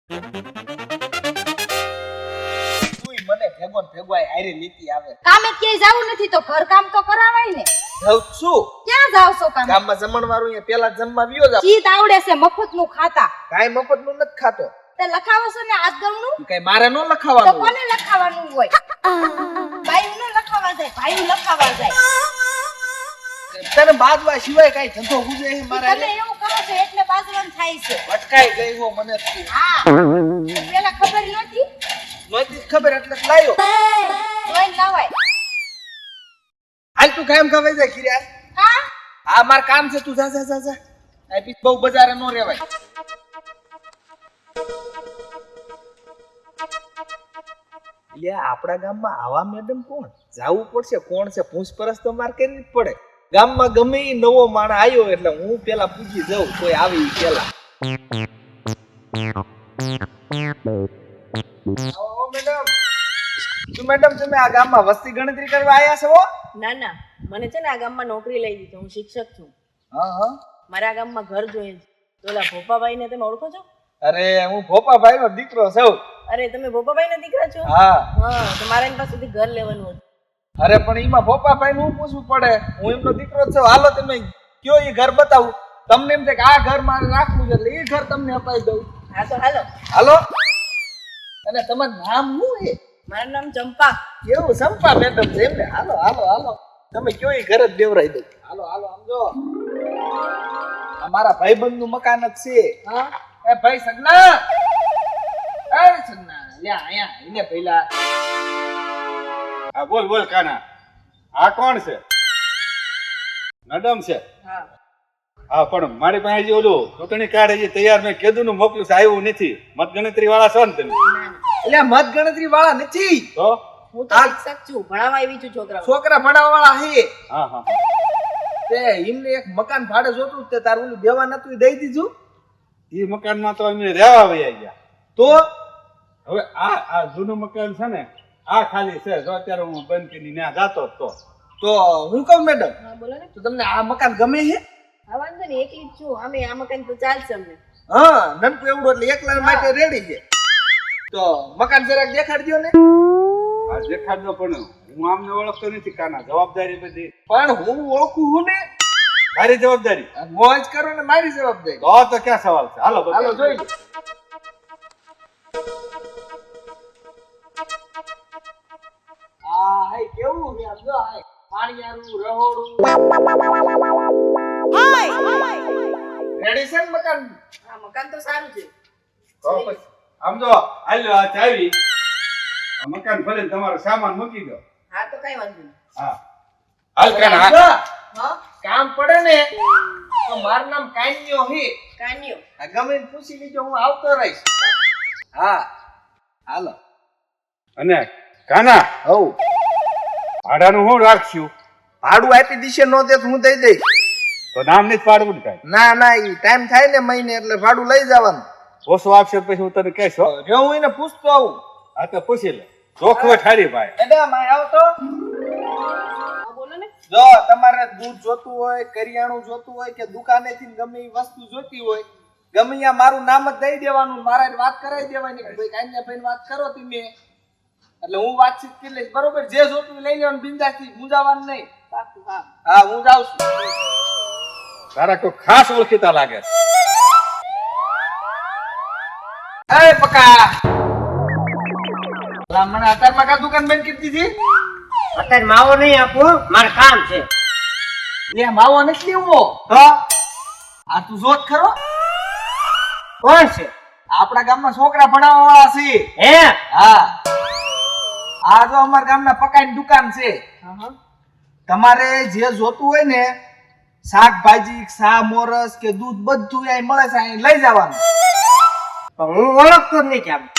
તુંય મને ભેગો ને ભેગો આયરે લીટી આવે. કામે ક્યાંય જાવું નથી તો ઘર કામ તો કરાવાય ને. જાઉં છું. ક્યાં જાવ છો કામ? ગામમાં જમણવારું અહીંયા પેલા જમવા વ્યો જાવ. ચીત આવડે છે મફત નું ખાતા. કાઈ મફત નું નથી ખાતો. તે લખાવો છો ને આજગમનું? કઈ મારે નો તો લખાવાનું. કોને લખાવાનું હોય? ભાઈ નો લખાવા જાય, ભાઈ લખાવા જાય. તને બાજવા સિવાય કઈ ધંધો ગુજે છે મારા તમે એવું કરો છો એટલે બાજવાનું થાય છે. અટકાઈ ગઈ હો મને જ. હા પેલા ખબર નહોતી નહોતી ખબર એટલે જ લાયો. જોઈ લાવાય. હાલ તું કામ ખવાઈ જાય ખીરા. હા આ માર કામ છે, તું જા જા જા જા. આ પીછ બહુ બજારે નો રેવાય. લે આપણા ગામમાં આવા મેડમ કોણ? જાવું પડશે. કોણ છે પૂછપરછ તો માર કરવી જ પડે. ગામમાં ગમે ઈ નવો માણસ આવ્યો એટલે હું પેલા પૂછી જાઉં કોઈ આવી ઈ પેલા. આવો મેડમ. શું મેડમ તમે આ ગામમાં વસ્તી ગણતરી કરવા આયા છો? ના ના, મને છે ને આ ગામમાં નોકરી લઈ દીધી. હું શિક્ષક છું. હા હા. મારા ગામમાં ઘર જોઈએ છે. ઓલા ભોપાભાઈ ને તમે ઓળખો છો? અરે હું ભોપાભાઈ નો દીકરો છું. અરે તમે ભોપાભાઈ ના દીકરા છો? હા હા, તો મારે એની પાસેથી ઘર લેવાનું હતું. અરે પણ એમાં ભોપાભાઈ નું પૂછવું પડે. હું એમનો દીકરો છું. હાલો તમે કયો એ ઘર બતાવું. તમને એમ થાય કે આ ઘર મારે રાખવું છે એટલે એ ઘર તમને અપાઈ દઉં. હા તો હાલો. હાલો. અને તમારું નામ શું છે? મારું નામ ચંપા. કેવું સંપા મેડમ છે એમને? હાલો હાલો હાલો. તમે કયો એ ઘર જ દેવરાઈ દઉં. હાલો હાલો આમ જો. આ મારા ભાઈબંધ નું મકાન જ છે. હા એ ભાઈ સગના. એ સગના લ્યા અહીંયા એને પહેલા. હા બોલ બોલ કાના. આ કોણ છે? મેડમ છે? હા. હા પણ મારી પાસે હજી ઓલું ચૂંટણી કાર્ડ હજી તૈયાર મેં કીધું નું મોકલું છે, આવ્યું નથી. મતગણતરી વાળા છો ને તમે? ના ના, એટલે મત ગણતરી વાળા નથી. તો હું તો શિક્ષક છું. ભણાવવા આવી છું છોકરાઓ. છોકરા ભણાવવા વાળા છે. હા હા. તે એમને એક મકાન ભાડે જોતું તે તારું ઓલું દેવા નતું એ દઈ દીધું. એ મકાનમાં તો અમે રહેવા વયા ગયા. તો હવે આ જૂનું મકાન છે ને, આ ખાલી છે. જો અત્યારે હું બંધ કરીને ત્યાં જાતો જ તો હું કહું મેડમ, હા બોલો ને. તો તમને આ મકાન ગમે છે? હા વાંધો નહીં, એકલી જ છું. આમે આ મકાન તો ચાલશે અમને. હા નનકું એવડું એટલે એકલા માટે રેડી છે. તો મકાન જરાક દેખાડજો ને. આ દેખાડજો પણ હું આમને ઓળખતો નથી કાના. જવાબદારી બધી પણ હું ઓળખું હું ને. મારી જવાબદારી. મોજ કરો ને મારી જવાબદારી. તો ક્યાં સવાલ છે? હાલો હાલો બતાવો. જોઈ લો. આ હાય કેવું છે આમ જો હાય. પાણીયારું રહોડું. રેડી છે ને મકાન? હા મકાન તો સારું છે. તો પછી આમ જો હાલો આ ચાવી. આ મકાન ભલે તમારો સામાન મૂકી દો. હા તો કઈ વાંધો નહીં. હા હાલ કાના. જો, હા કામ પડે ને તો મારું નામ કાન્યો હે. કાન્યો. આ ગમે એને પૂછી લીજો હું આવતો રહીશ. હા હાલો. અને કાના હવ ભાડાનું શું રાખશું? ભાડું આપી દીશે નો દે તો હું દઈ દઈશ. તો નામ નથી પાડવું ને કાંઈ. ના ના ઈ ટાઈમ થાય ને મહિને એટલે ભાડું લઈ જવાનું. ઓછું આપશે તો પછી હું તને કહીશ હો. જો હું એને પૂછતો આવું. હા તો પૂછી લે. જોખવો ઠારી ભાઈ. મેડમ આ આવતો. હા બોલો ને. જો તમારે દૂધ જોતું હોય, કરિયાણું જોતું હોય કે દુકાનેથી ગમે ઈ વસ્તુ જોતી હોય, ગમે ત્યાં મારું નામ જ દઈ દેવાનું. મારે વાત કરાવી દેવાની કે ભાઈ કાન્યા ભાઈ વાત કરો તમે. એટલે હું વાતચીત કરી લઈશ બરોબર. જે જોતું હોય લઈ લેવાનું બિંદાસથી, મૂંઝાવાનું નહીં. પાકું. હા હા હું જાઉં છું. તારા કોઈ ખાસ ઓળખીતા લાગે. એ પકા લા મને અત્યારમાં કા દુકાન બંધ કરી દીધી? અત્યારે માવો નહીં આપું, મારે કામ છે. લે માવો નથી લેવો. તો આ તું જોત ખરો? કોણ છે? આપણા ગામમાં છોકરા ભણાવવા વાળા છે. હે હા આ જો અમારા ગામના પકાઈની દુકાન છે. હા હા. તમારે જે જોતું હોય ને શાકભાજી, સા મોરસ કે દૂધ બધું અહીં મળે છે. અહીં લઈ જવાનું. પણ હું ઓળખતો જ નહીં ક્યાં.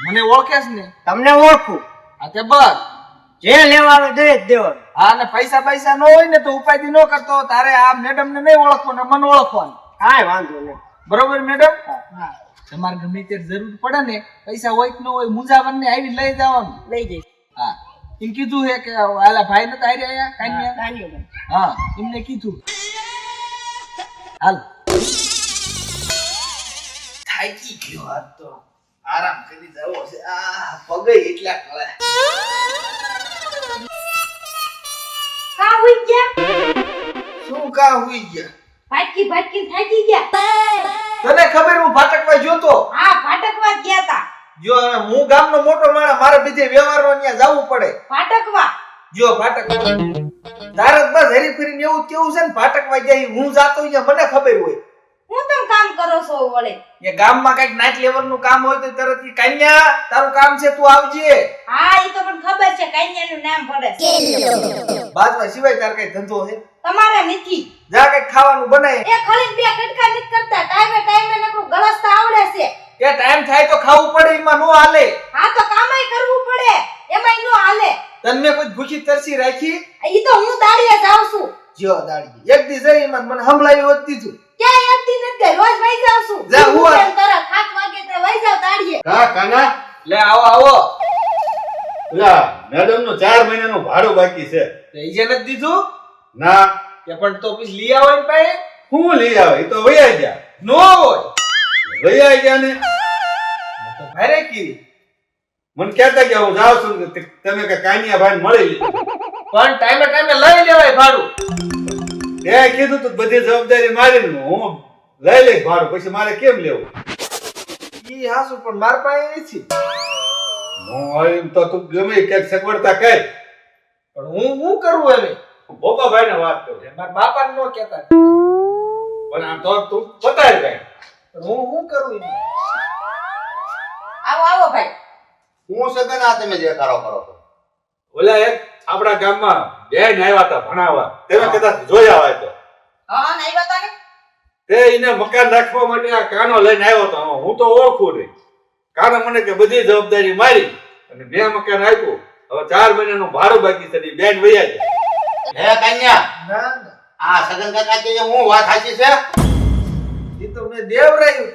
મને ઓળખેસ ને? તમને ઓળખું. હા તે બસ. જે લેવા આવે દઈ જ દેવાનું. હા અને પૈસા પૈસા ન હોય ને તો ઉપાધિ ન કરતો. તારે આ મેડમ ને નહીં ઓળખવાનું, મને ઓળખવાનું. કાંઈ વાંધો નહીં. બરોબર મેડમ? હા તમારે ગમે ત્યારે જરૂર પડે ને પૈસા હોય કે ન હોય મૂંઝાવાનું ને આવી લઈ જવાનું. લઈ જઈશ. હા એમ કીધું છે કે આલા ભાઈ નતા હારે આયા કાન્યા? કાન્યો ભાઈ. હા એમને કીધું. હાલ થાકી ગયો આજ તો. આરામ કરી જાવો છે આ પગે એટલા કળે કા હોઈ ગયા શું કા હુઈ ગયા ભાટકી ભાટકી થાકી ગયા તને ખબર હું ફાટકવા જોતો હા ભાટકવા ગયા તા જો હવે હું ગામનો મોટો માણસ મારે બીજે વ્યવહારમાં ત્યાં જવું પડે ભાટકવા જો ફાટકવા તારે બસ હરી ફરીને એવું કેવું છે ને ફાટકવા જાય હું જાતો અહીંયા મને ખબર હોય હું તમ કામ કરો છો વળે એ ગામમાં કઈક નાઇટ લેવલ નું કામ હોય તો તરત ઈ કન્યા તારું કામ છે તું આવજે હા ઈ તો પણ ખબર છે કન્યાનું નામ પડે છે બાજવા સિવાય તાર કઈ ધંધો છે તમારે નથી જા કઈક ખાવાનું બનાય એ ખલીન બે કટકા નથી કરતા ટાઈમે નકરું ગળસતા આવડે છે કે ટાઈમ થાય તો ખાવું પડે એમાં નો હાલે હા તો કામય કરવું પડે એમાંય નો હાલે તને કોઈ ભૂખી તરસી રાખી ઈ તો હું દાડીએ જાઉં છું જો દાડી એક દી જઈ એમાં મને હમલાવી હોત દીધું ક્યાં એકથી નથી ગઈ રોજ વઈ જાઉં છું જા, હું આ- એમ તરત 7 વાગે તે વઈ જાવ દાડીએ કા કાના લે આવો આવો પેલા મેડમ નું 4 મહિનાનું ભાડું બાકી છે લઈ જે નથી દીધું ના કે પણ તો પછી લઈ આવો ને પાસે હું લઈ આવે એ તો વૈયા ગયા નો હોય વૈયા ગયા ને તો ભારે કીધી મને કહેતા કે હું જાઉં છું કે તમે કે કાનિયા ભાઈ મળી લે પણ ટાઈમે લઈ લેવાય ભાડું એ કીધું તો બધી જવાબદારી મારી હું લઈ લઈશ ભાડું પછી મારે કેમ લેવું ઈ હાસુ પણ માર પાસે નથી હું એમ તો તું ગમે ક્યાંક સગવડતા કર પણ હું કરું હવે બોપાભાઈ ને વાત કરું મારા બાપાને નો કહેતા પણ આમ તો તું બતાય કઈ પણ હું કરું એમ આવો આવો ભાઈ હું સગન આ તમે દેખાડો કરો છો ઓલા એક આપણા ગામમાં બેન આવ્યા હતા ભણાવવા તમે કદાચ જોયા હોય તો હા નહીં બતાને તે એને મકાન રાખવા માટે આ કાનો લઈને આવ્યો હતો હું તો ઓળખું નહીં કાનો મને કે બધી જવાબદારી મારી અને મેં મકાન આપ્યું હવે 4 મહિનાનું ભાડું બાકી છે ઈ બેન વૈયા જાય હે કન્યા ના ના આ સગન કાકા કે હું વાત સાચી છે ઈ તો મેં દેવરાયું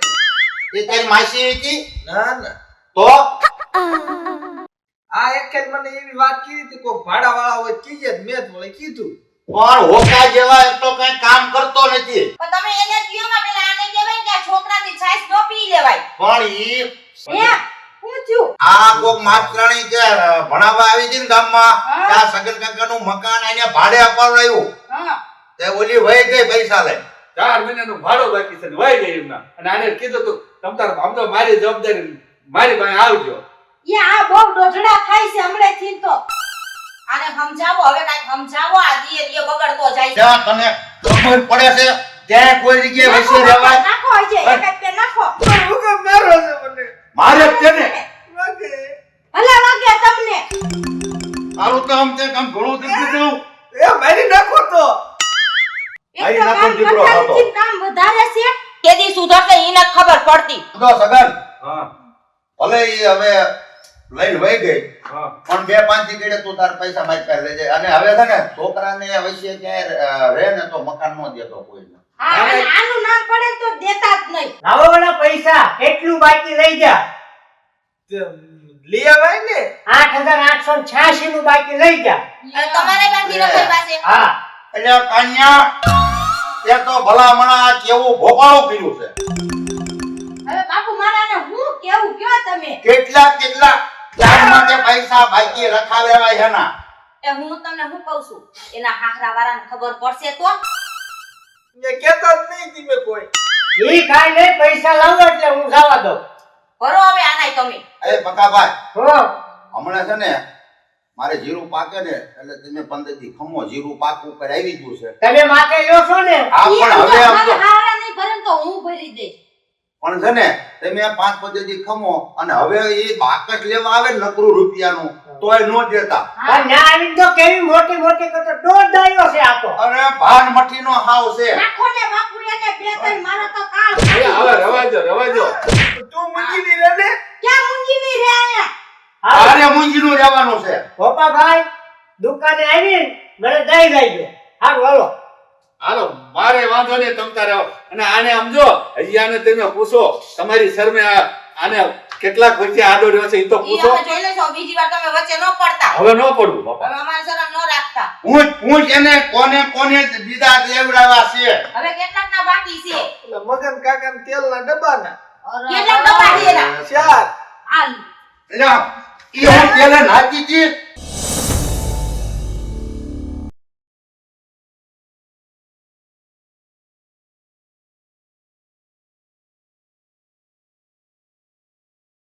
એ તારી માસી હતી ના ના તો આ એક જ મને એવી વાત કીધી હતી કોઈ ભાડા વાળા હોય કીજે મેં જ વળી કીધું પણ હોકા જેવા એ તો કઈ કામ કરતો નથી પણ તમે એને કીઓમાં પેલા આને કહેવાય કે આ છોકરાની છાશ નો પી લેવાય પણ ઈ હે હું થયું આ કોક માસ્તરાણી જે ભણાવવા આવી હતી ને ગામમાં હા. ત્યાં સગન કાકાનું મકાન એને ભાડે અપાવડાયું હા તે ઓલી વહી ગઈ પૈસા લઈ 4 મહિનાનું ભાડું બાકી છે ને વહી ગઈ એમના અને આને કીધું તું તમ તાર આમ તો મારી જવાબદારી મારી પાસે આવજો એ આ બહુ ડોઢડા ખાય છે હમણેથી તો આને સમજાવો હવે કાઈ સમજાવો આ દીએ દીએ બગડતો જાય છે ત્યાં તને ખબર પડે છે ત્યાં કોઈ જગ્યાએ વસી રહેવાય નાખો હજે એક જ પે નાખો પણ હું કેમ મારો છે મને મારે જ છે ને વાગે ભલે વાગે તમને તારું કામ તે કામ ઘણું થઈ ગયું એ મારી નાખો તો એક આઈ તો નાખો કામ દીકરો કરતા હતો. નથી, કામ વધારે છે કેદી સુધરશે ઈને ખબર પડતી તો સગન હા ભલે ઈ હવે લઈને વહી ગઈ હા પણ 2-5 થી કેડે તું તાર પૈસા મારી પાસે લઈ જાય અને હવે છે ને છોકરાને વચ્ચે ક્યાંય રહે ને તો મકાન નો દેતો કોઈને હા અને આનું નામ પડે તો દેતા જ નહીં લાવો વાળા પૈસા એટલું બાકી લઈ જા તે લઈ આવાય ને 8,886 નું બાકી લઈ જા અને તમારે બાકી રખાઈ પાસે હા એટલે કન્યા તે તો ભલામણા કેવું ભોપાળું કર્યું છે હવે બાપુ મારાને હું કેવું કયો તમે કેટલા ટાઈમમાં તે પૈસા બાકી રખાવેલા છે ના એ હું તમને શું કહું છું એના હાહરા વાળાને ખબર પડશે તો મેં કહેતા જ નહીં તમે કોઈ ઈ કાઈ નહીં પૈસા લાવો એટલે હું જવા દઉં ભરો હવે આનાય તમે એ પકાભાઈ હો હમણાં છે ને મારે જીરું પાકે ને એટલે તમે 15 દી ખમો જીરું પાકું ઉપર આવી ગયું છે તમે માથે લ્યો છો ને આ પણ હવે આમ તો હારા નહીં ભરે ને તો હું ભરી દઈશ પણ છે ને તમે 5 દી ખમો અને હવે એ બાકસ લેવા આવે ને નકરું રૂપિયાનું તોય નો દેતા પણ ના આવી તો કેવી મોટી મોટી કરતો દોઢ દાયો છે આ તો અરે ભાન મઠીનો હાવ છે નાખો ને બાપુ એને બે ત્રણ મારા તો કાળ હવે રવાજો તું મૂકી દે ને ક્યાં મૂંગી ની રે આયા આરે મુંજીનું રહેવાનું છે ગોપાભાઈ દુકાને આવી મને દઈ જાય હારું હાલો હાલો મારે વાંધો નહીં તમ તારે આવો. અને આને સમજો હજી આને તમે પૂછો તમારી શરમે આને કેટલાક વચ્ચે આડો રહ્યો છે એ તો ઈ પૂછો અમે જોઈ લેશો બીજી વાર તમે વચ્ચે ન પડતા હવે ન પડવું બાપા હવે અમારે શરમ ન રાખતા પૂછ એને કોને બીજા લેવડાવ્યા છે હવે કેટલાક ના બાકી છે મગન કાકા તેલના ડબ્બાના કેટલાક ડબ્બા છે એના? 4 એટલે ઈ હું પેલા નાચી હતી